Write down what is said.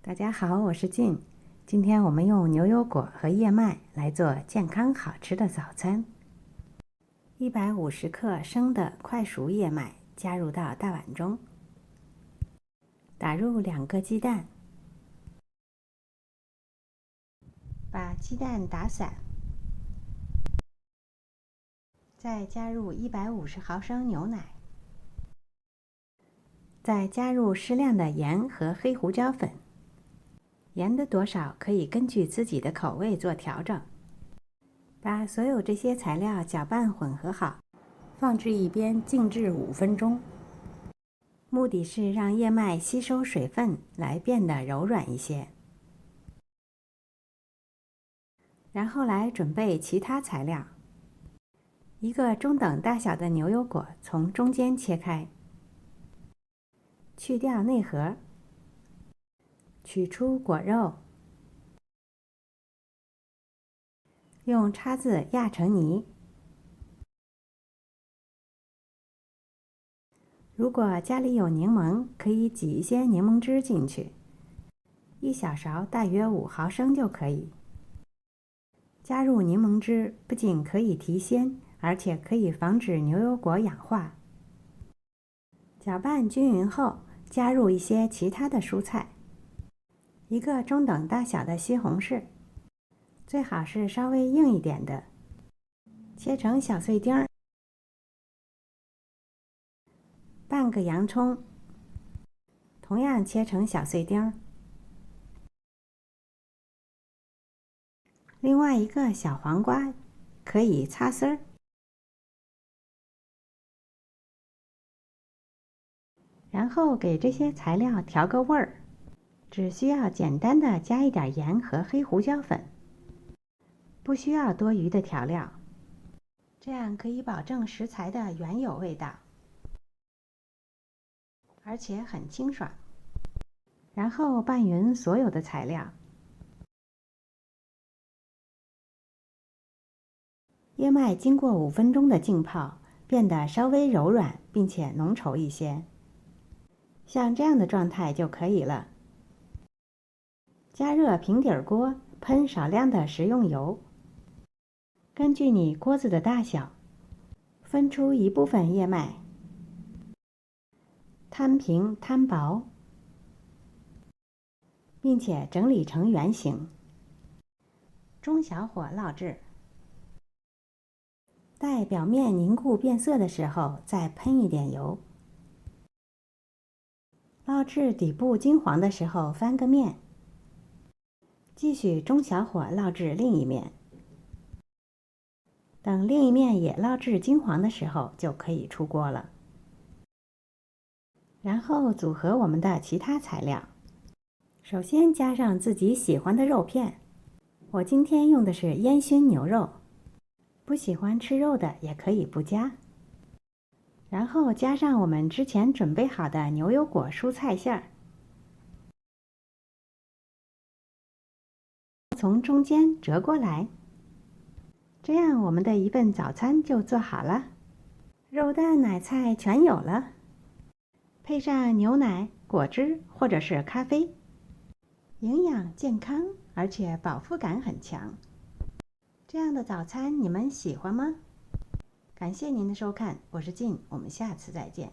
大家好，我是静。今天我们用牛油果和燕麦来做健康好吃的早餐。150克生的快熟燕麦加入到大碗中，打入2个鸡蛋，把鸡蛋打散，再加入150毫升牛奶，再加入适量的盐和黑胡椒粉。盐的多少可以根据自己的口味做调整。把所有这些材料搅拌混合好，放置一边静置5分钟。目的是让燕麦吸收水分，来变得柔软一些。然后来准备其他材料。1个中等大小的牛油果从中间切开，去掉内核，取出果肉，用叉子压成泥。如果家里有柠檬，可以挤一些柠檬汁进去，1小勺大约5毫升就可以。加入柠檬汁不仅可以提鲜，而且可以防止牛油果氧化。搅拌均匀后，加入一些其他的蔬菜，1个中等大小的西红柿，最好是稍微硬一点的，切成小碎丁儿。半个洋葱，同样切成小碎丁儿。另外1个小黄瓜，可以擦丝儿。然后给这些材料调个味儿，只需要简单的加一点盐和黑胡椒粉，不需要多余的调料，这样可以保证食材的原有味道，而且很清爽。然后拌匀所有的材料。燕麦经过5分钟的浸泡，变得稍微柔软，并且浓稠一些。像这样的状态就可以了。加热平底锅，喷少量的食用油。根据你锅子的大小，分出一部分燕麦，摊平摊薄，并且整理成圆形。中小火烙制，待表面凝固变色的时候，再喷一点油。烙至底部金黄的时候，翻个面。继续中小火烙至另一面。等另一面也烙至金黄的时候，就可以出锅了。然后组合我们的其他材料。首先加上自己喜欢的肉片，我今天用的是烟熏牛肉，不喜欢吃肉的也可以不加。然后加上我们之前准备好的牛油果蔬菜馅儿，从中间折过来，这样我们的一份早餐就做好了。肉蛋奶菜全有了，配上牛奶、果汁或者是咖啡，营养健康，而且饱腹感很强。这样的早餐你们喜欢吗？感谢您的收看，我是静，我们下次再见。